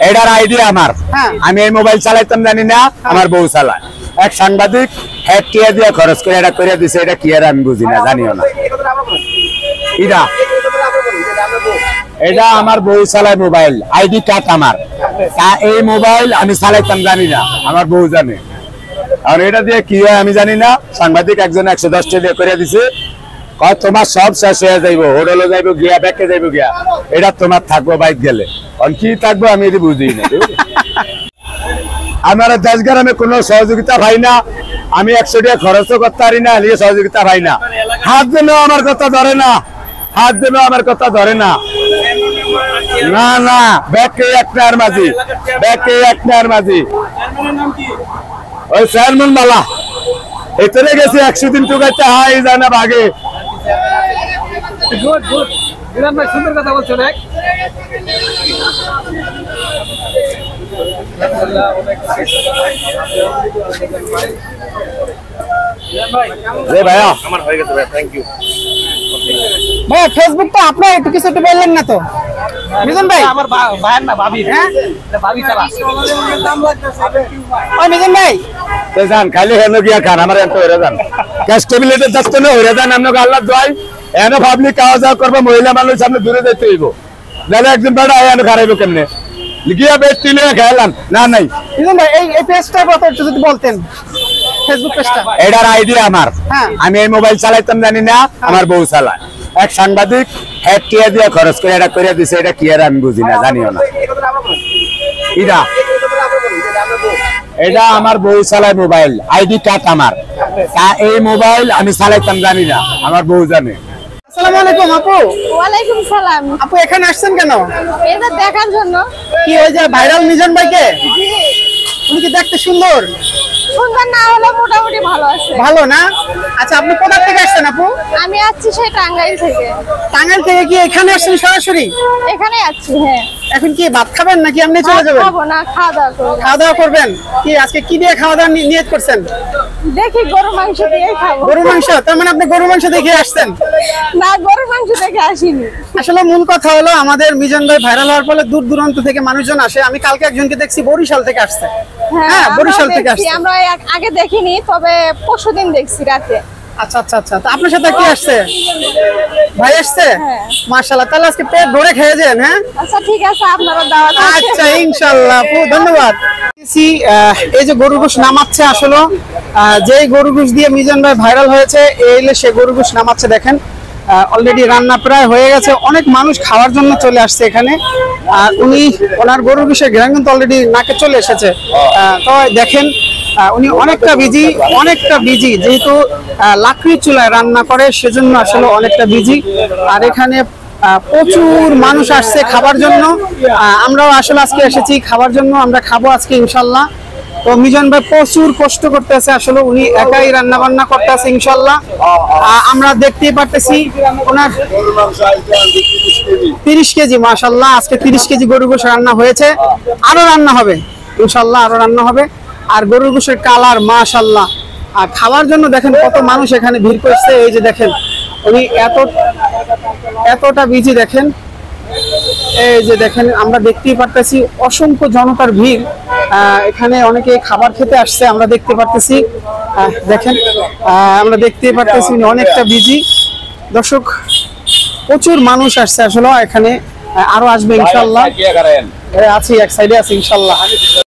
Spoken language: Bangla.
এটার আইডিয়া আমার। আমি এই মোবাইল চালাইতাম জানি না, আমার বউ চালায়। এক সাংবাদিক হ্যাক টিয়া দিয়ে খরচ করে এটা করে দিছে, এটা কি আর আমি বুঝি না, জানিও না। এটা আমার বউ চালায় মোবাইল, আইডি কার্ড আমার। এই মোবাইল আমি চালাইতাম জানি না, আমার বউ জানে। আর এটা দিয়ে কি হয় আমি জানি না। সাংবাদিক একজন 110 টাকা করে দিছে, তোমার সব শেষ হয়ে যাইব, হোটেলে যাইব গিয়া, ব্যাংকে যাইব গিয়া, এটা তোমার থাকবো বাইক গেলে। কারণ কি থাকবো আমি এটি বুঝি না। আমার দেশ গ্রামে কোনো সহযোগিতা পাই না, আমি 100 টাকা খরচও করতে পারি না, এলিয়ে সহযোগিতা পাই না। হাত দিলেও আমার কথা ধরে না, হাত দিলেও আমার কথা ধরে না। না না, ব্যাংকে এক নেয়ার মাঝি, ব্যাংকে এক নেয়ার মাঝি, ওই চেয়ারম্যান মালা এতরে গেছে 100 দিন টুকাইতে হাই যায় না ভাগে। সুন্দর কথা বলছো রে ভাইয়া, আমার হয়ে গেছে ভাই, থ্যাংক ইউ ভাই। ফেসবুক তো আপনার একটু কিছু একটু বললেন না তো মিজান ভাই? আমার ভাইয়ের না ভাবি, হ্যাঁ ভাবি চালা। ওই মিজান ভাই তো যান, খালি হেন গিয়া খান, আমার এত হয়ে যান ক্যাশ টেবিলেটের যাচ্ছে না, হয়ে যান। আপনাকে আল্লাহ দোয়াই এনে ভাবলি খাওয়া দাওয়া করবো, মহিলা মানুষ সামনে দূরে যেতে হইব, নাহলে একদিন বেড়া এনে খারাইবো কেমনে গিয়া বেড তিলে খেলাম না। নাই মিজান ভাই, এই পেজটার কথা একটু যদি বলতেন, ফেসবুক পেজটা। এটার আইডিয়া আমার। আমি এই মোবাইল চালাইতাম জানি না, আমার বউ চালায়। এক সাংবাদিক হ্যাক টিয়া দিয়ে খরচ করে এটা করে দিছে, এটা কি আর আমি বুঝি না, জানিও না। এটা আমার বউ চালায় মোবাইল, আইডি কার্ড আমার। এই মোবাইল আমি চালাইতাম জানি না, আমার বউ জানে। আসসালামু আলাইকুম আপু। ওয়ালাইকুম সালাম। আপু এখানে আসছেন কেন? এটা দেখার জন্য। কি ওই যে ভাইরাল মিজান ভাইকে? জি। উনি কি দেখতে সুন্দর? সুন্দর না হলে মোটামুটি ভালো আছে। ভালো না? আচ্ছা, আপনি কোথা থেকে আসছেন আপু? আমি আসছি সেই টাঙ্গাইল থেকে। টাঙ্গাইল থেকে কি এখানে আসছেন সরাসরি? এখানে আসছি, হ্যাঁ। এখন কি ভাত খাবেন নাকি আপনি চলে যাবেন? খাবো না, খাওয়া দাওয়া করবো। খাওয়া দাওয়া করবেন? কি আজকে কি দিয়ে খাওয়া দাওয়া নিয়ত করছেন? দেখি গরু মাংস দিয়ে খাবো। গরু মাংস? তার মানে আপনি গরু মাংস দেখে আসছেন? না, গরু মাংস দেখে আসিনি। আসলে মূল কথা হলো, আমাদের মিজান ভাই ভাইরাল হওয়ার ফলে দূর দূরান্ত থেকে মানুষজন আসে। আমি কালকে একজনকে দেখছি বরিশাল থেকে আসছে। হ্যাঁ, বরিশাল থেকে আসছে। আমরা আগে দেখিনি, তবে পরশুদিন দেখছি রাতে। আচ্ছা আচ্ছা আচ্ছা, তো আপনার সাথে কি আসছে? ভাই আসছে? মাশাআল্লাহ, তাহলে আজকে পেট ভরে খেয়ে যান। হ্যাঁ আচ্ছা, ঠিক আছে, আপনারা দাওয়াত। আচ্ছা, ইনশাআল্লাহ আপু, ধন্যবাদ। এই যে গরু গোশ নামাচ্ছে, আসলে যেই গরু গোশ দিয়ে মিজান ভাই ভাইরাল হয়েছে, এইলে সে গরু গোশ নামাচ্ছে। দেখেন অলরেডি রান্না প্রায় হয়ে গেছে, অনেক মানুষ খাওয়ার জন্য চলে আসছে এখানে। উনি ওনার গরু গোশের ঘ্রাণ কিন্তু অলরেডি নাকে চলে এসেছে। তো দেখেন উনি অনেকটা বিজি, যেহেতু লাকড়ির চুলায় রান্না করে, সেজন্য আসলে অনেকটা বিজি। আর এখানে প্রচুর মানুষ আসছে খাবার জন্য। আমরাও আসলে আজকে এসেছি খাবার জন্য, আমরা খাবো আজকে ইনশাল্লাহ। তো মিজান ভাই প্রচুর কষ্ট করতেছে, আসলে উনি একাই রান্না বান্না করতেছে ইনশাল্লাহ। আমরা দেখতেই পারতেছি ওনার 30 কেজি, মাশাল্লাহ আজকে 30 কেজি গরু গোশ রান্না হয়েছে। আরো রান্না হবে ইনশাল্লাহ, আরো রান্না হবে। আর গরুর গোশের কালার মাশাল্লাহ। আর খাওয়ার জন্য দেখেন কত মানুষ এখানে ভিড় করছে। এই যে দেখেন উনি এতটা বিজি, দেখেন এই যে দেখেন, আমরা দেখতেই পারতেছি অসংখ্য জনতার ভিড়। এখানে অনেকে খাবার খেতে আসছে, আমরা দেখতে পারতেছি। দেখেন আমরা দেখতেই পারতেছি উনি অনেকটা বিজি। দর্শক, প্রচুর মানুষ আসছে আসলে এখানে, আরো আসবে ইনশাল্লাহ। আছি এক সাইডে আছি ইনশাল্লাহ।